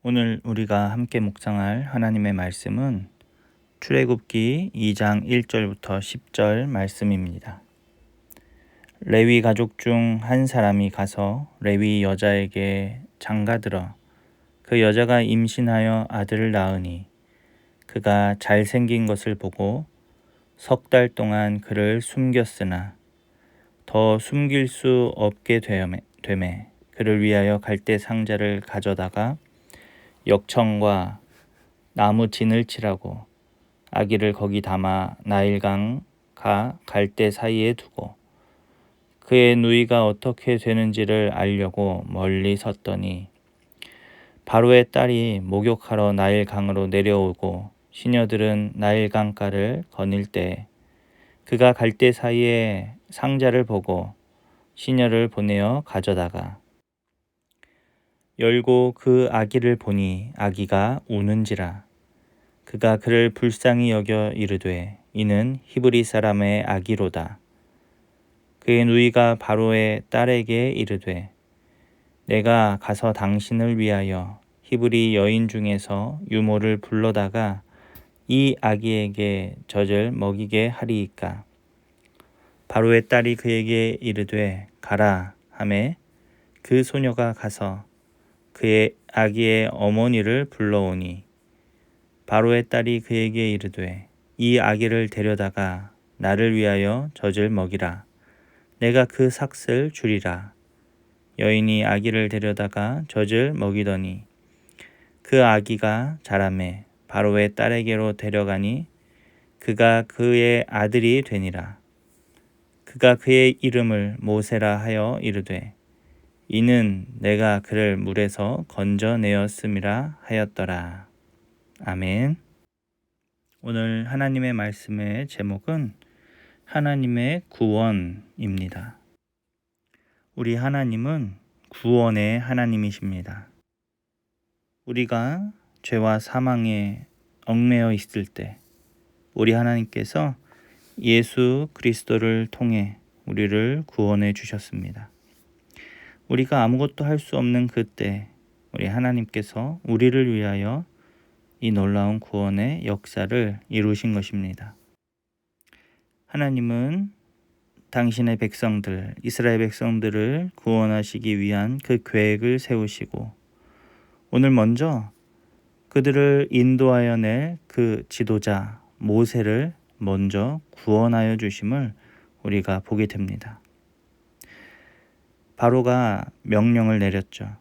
오늘 우리가 함께 묵상할 하나님의 말씀은 출애굽기 2장 1절부터 10절 말씀입니다. 레위 가족 중 한 사람이 가서 레위 여자에게 장가들어 그 여자가 임신하여 아들을 낳으니 그가 잘생긴 것을 보고 석 달 동안 그를 숨겼으나 더 숨길 수 없게 되매 그를 위하여 갈대 상자를 가져다가 역청과 나무 진을 칠하고 아기를 거기 담아 나일강 가 갈대 사이에 두고 그의 누이가 어떻게 되는지를 알려고 멀리 섰더니 바로의 딸이 목욕하러 나일강으로 내려오고 시녀들은 나일강가를 거닐 때 그가 갈대 사이에 상자를 보고 시녀를 보내어 가져다가 열고 그 아기를 보니 아기가 우는지라. 그가 그를 불쌍히 여겨 이르되 이는 히브리 사람의 아기로다. 그의 누이가 바로의 딸에게 이르되 내가 가서 당신을 위하여 히브리 여인 중에서 유모를 불러다가 이 아기에게 젖을 먹이게 하리이까. 바로의 딸이 그에게 이르되 가라 하매 그 소녀가 가서 그의 아기의 어머니를 불러오니 바로의 딸이 그에게 이르되 이 아기를 데려다가 나를 위하여 젖을 먹이라. 내가 그 삭을 주리라. 여인이 아기를 데려다가 젖을 먹이더니 그 아기가 자라매 바로의 딸에게로 데려가니 그가 그의 아들이 되니라. 그가 그의 이름을 모세라 하여 이르되 이는 내가 그를 물에서 건져내었음이라 하였더라. 아멘. 오늘 하나님의 말씀의 제목은 하나님의 구원입니다. 우리 하나님은 구원의 하나님이십니다. 우리가 죄와 사망에 얽매여 있을 때 우리 하나님께서 예수 그리스도를 통해 우리를 구원해 주셨습니다. 우리가 아무것도 할 수 없는 그때 우리 하나님께서 우리를 위하여 이 놀라운 구원의 역사를 이루신 것입니다. 하나님은 당신의 백성들, 이스라엘 백성들을 구원하시기 위한 그 계획을 세우시고 오늘 먼저 그들을 인도하여 낼 그 지도자 모세를 먼저 구원하여 주심을 우리가 보게 됩니다. 바로가 명령을 내렸죠.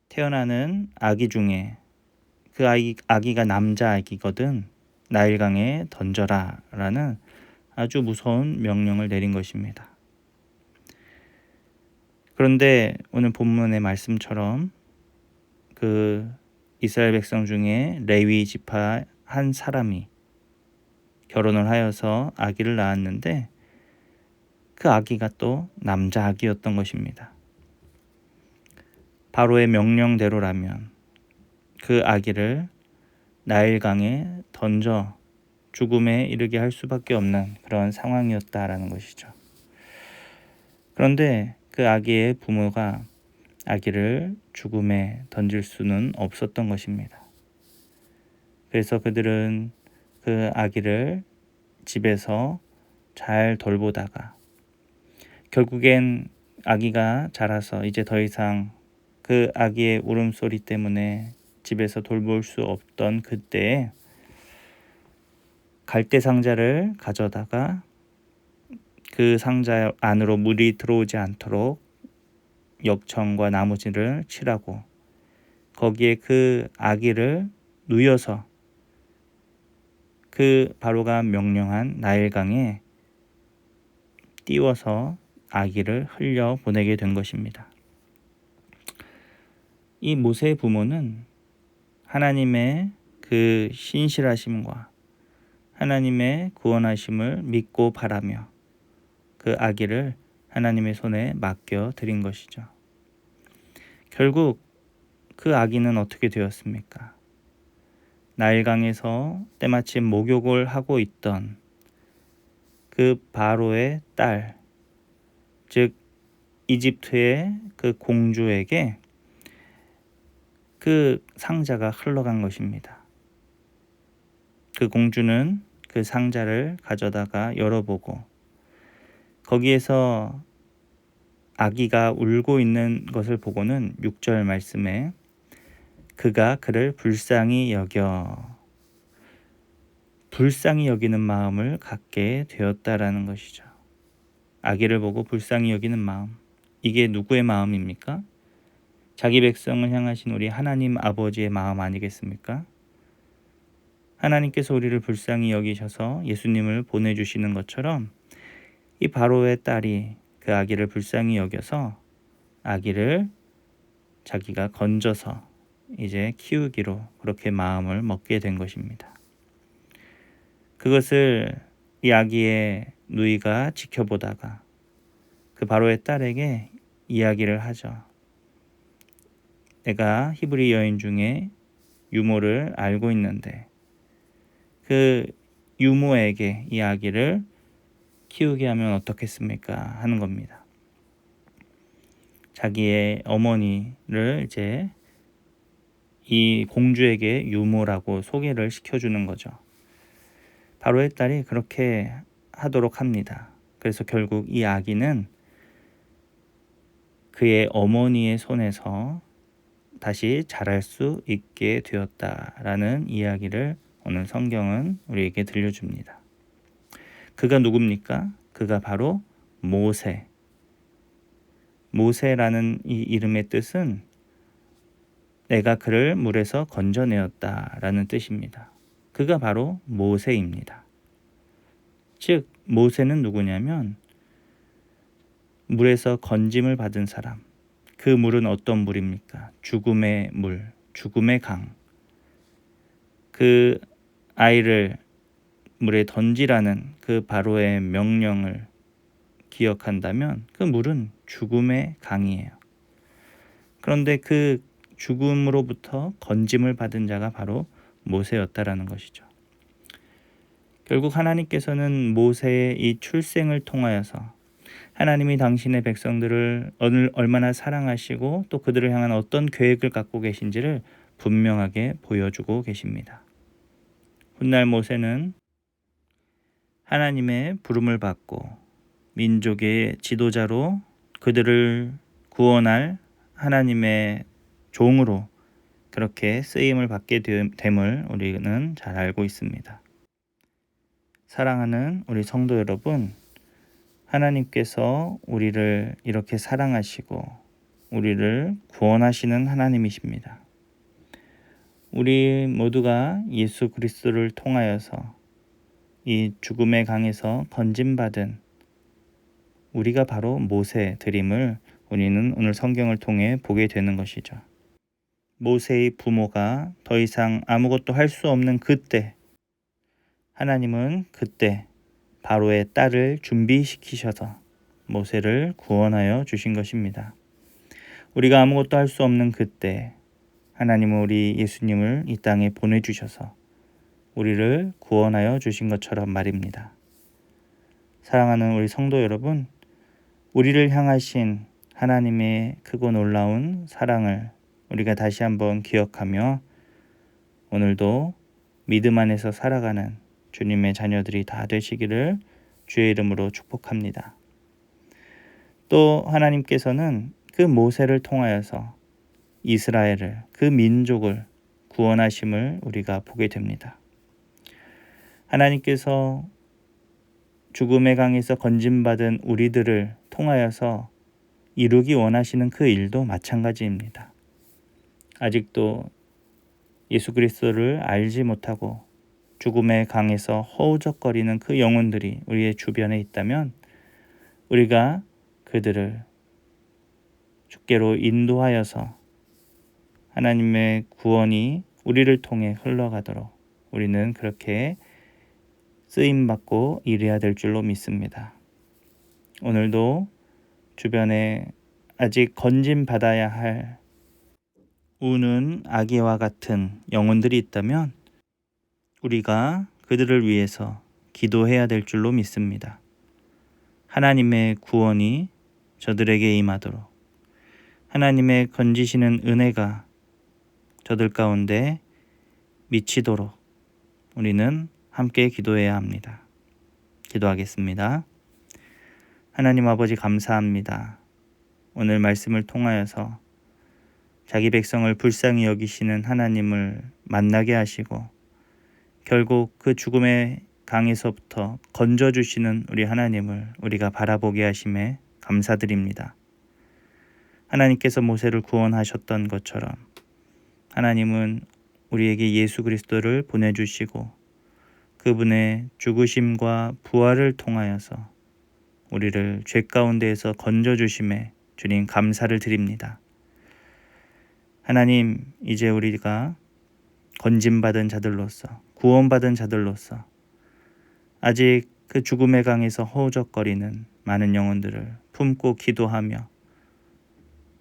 태어나는 아기 중에 그 아기가 남자 아기거든 나일강에 던져라 라는 아주 무서운 명령을 내린 것입니다. 그런데 오늘 본문의 말씀처럼 그 이스라엘 백성 중에 레위 지파 한 사람이 결혼을 하여서 아기를 낳았는데 그 아기가 또 남자 아기였던 것입니다. 바로의 명령대로라면 그 아기를 나일강에 던져 죽음에 이르게 할 수밖에 없는 그런 상황이었다라는 것이죠. 그런데 그 아기의 부모가 아기를 죽음에 던질 수는 없었던 것입니다. 그래서 그들은 그 아기를 집에서 잘 돌보다가 결국엔 아기가 자라서 이제 더 이상 그 아기의 울음소리 때문에 집에서 돌볼 수 없던 그때에 갈대 상자를 가져다가 그 상자 안으로 물이 들어오지 않도록 역청과 나무진을 칠하고 거기에 그 아기를 누여서 그 바로가 명령한 나일강에 띄워서 아기를 흘려 보내게 된 것입니다. 이 모세의 부모는 하나님의 그 신실하심과 하나님의 구원하심을 믿고 바라며 그 아기를 하나님의 손에 맡겨 드린 것이죠. 결국 그 아기는 어떻게 되었습니까? 나일강에서 때마침 목욕을 하고 있던 그 바로의 딸, 즉 이집트의 그 공주에게 그 상자가 흘러간 것입니다. 그 공주는 그 상자를 가져다가 열어보고 거기에서 아기가 울고 있는 것을 보고는 6절 말씀에 그가 그를 불쌍히 여기는 마음을 갖게 되었다라는 것이죠. 아기를 보고 불쌍히 여기는 마음. 이게 누구의 마음입니까? 자기 백성을 향하신 우리 하나님 아버지의 마음 아니겠습니까? 하나님께서 우리를 불쌍히 여기셔서 예수님을 보내주시는 것처럼 이 바로의 딸이 그 아기를 불쌍히 여겨서 아기를 자기가 건져서 이제 키우기로 그렇게 마음을 먹게 된 것입니다. 그것을 이 아기의 누이가 지켜보다가 그 바로의 딸에게 이야기를 하죠. 내가 히브리 여인 중에 유모를 알고 있는데 그 유모에게 이 아기를 키우게 하면 어떻겠습니까? 하는 겁니다. 자기의 어머니를 이제 이 공주에게 유모라고 소개를 시켜주는 거죠. 바로의 딸이 그렇게 하도록 합니다. 그래서 결국 이 아기는 그의 어머니의 손에서 다시 자랄 수 있게 되었다라는 이야기를 오늘 성경은 우리에게 들려줍니다. 그가 누굽니까? 그가 바로 모세. 모세라는 이 이름의 뜻은 내가 그를 물에서 건져내었다라는 뜻입니다. 그가 바로 모세입니다. 즉 모세는 누구냐면 물에서 건짐을 받은 사람. 그 물은 어떤 물입니까? 죽음의 물, 죽음의 강. 그 아이를 물에 던지라는 그 바로의 명령을 기억한다면 그 물은 죽음의 강이에요. 그런데 그 죽음으로부터 건짐을 받은 자가 바로 모세였다라는 것이죠. 결국 하나님께서는 모세의 이 출생을 통하여서 하나님이 당신의 백성들을 얼마나 사랑하시고 또 그들을 향한 어떤 계획을 갖고 계신지를 분명하게 보여주고 계십니다. 훗날 모세는 하나님의 부름을 받고 민족의 지도자로 그들을 구원할 하나님의 종으로 그렇게 쓰임을 받게 됨을 우리는 잘 알고 있습니다. 사랑하는 우리 성도 여러분, 하나님께서 우리를 이렇게 사랑하시고 우리를 구원하시는 하나님이십니다. 우리 모두가 예수 그리스도를 통하여서 이 죽음의 강에서 건짐받은 우리가 바로 모세들임을 우리는 오늘 성경을 통해 보게 되는 것이죠. 모세의 부모가 더 이상 아무것도 할 수 없는 그때 하나님은 그때 바로의 딸을 준비시키셔서 모세를 구원하여 주신 것입니다. 우리가 아무것도 할 수 없는 그때 하나님은 우리 예수님을 이 땅에 보내주셔서 우리를 구원하여 주신 것처럼 말입니다. 사랑하는 우리 성도 여러분, 우리를 향하신 하나님의 크고 놀라운 사랑을 우리가 다시 한번 기억하며 오늘도 믿음 안에서 살아가는 주님의 자녀들이 다 되시기를 주의 이름으로 축복합니다. 또 하나님께서는 그 모세를 통하여서 이스라엘을, 그 민족을 구원하심을 우리가 보게 됩니다. 하나님께서 죽음의 강에서 건짐받은 우리들을 통하여서 이루기 원하시는 그 일도 마찬가지입니다. 아직도 예수 그리스도를 알지 못하고 죽음의 강에서 허우적거리는 그 영혼들이 우리의 주변에 있다면 우리가 그들을 주께로 인도하여서 하나님의 구원이 우리를 통해 흘러가도록 우리는 그렇게 쓰임받고 일해야 될 줄로 믿습니다. 오늘도 주변에 아직 건짐받아야 할 우는 아기와 같은 영혼들이 있다면 우리가 그들을 위해서 기도해야 될 줄로 믿습니다. 하나님의 구원이 저들에게 임하도록 하나님의 건지시는 은혜가 저들 가운데 미치도록 우리는 함께 기도해야 합니다. 기도하겠습니다. 하나님 아버지 감사합니다. 오늘 말씀을 통하여서 자기 백성을 불쌍히 여기시는 하나님을 만나게 하시고 결국 그 죽음의 강에서부터 건져주시는 우리 하나님을 우리가 바라보게 하심에 감사드립니다. 하나님께서 모세를 구원하셨던 것처럼 하나님은 우리에게 예수 그리스도를 보내주시고 그분의 죽으심과 부활을 통하여서 우리를 죄 가운데에서 건져주심에 주님 감사를 드립니다. 하나님, 이제 우리가 건짐받은 자들로서 구원받은 자들로서 아직 그 죽음의 강에서 허우적거리는 많은 영혼들을 품고 기도하며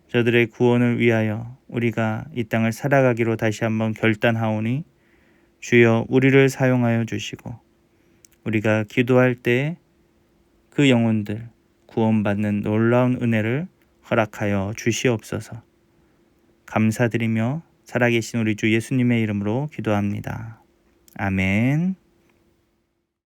저들의 구원을 위하여 우리가 이 땅을 살아가기로 다시 한번 결단하오니 주여 우리를 사용하여 주시고 우리가 기도할 때 그 영혼들 구원받는 놀라운 은혜를 허락하여 주시옵소서. 감사드리며 살아계신 우리 주 예수님의 이름으로 기도합니다. 아멘.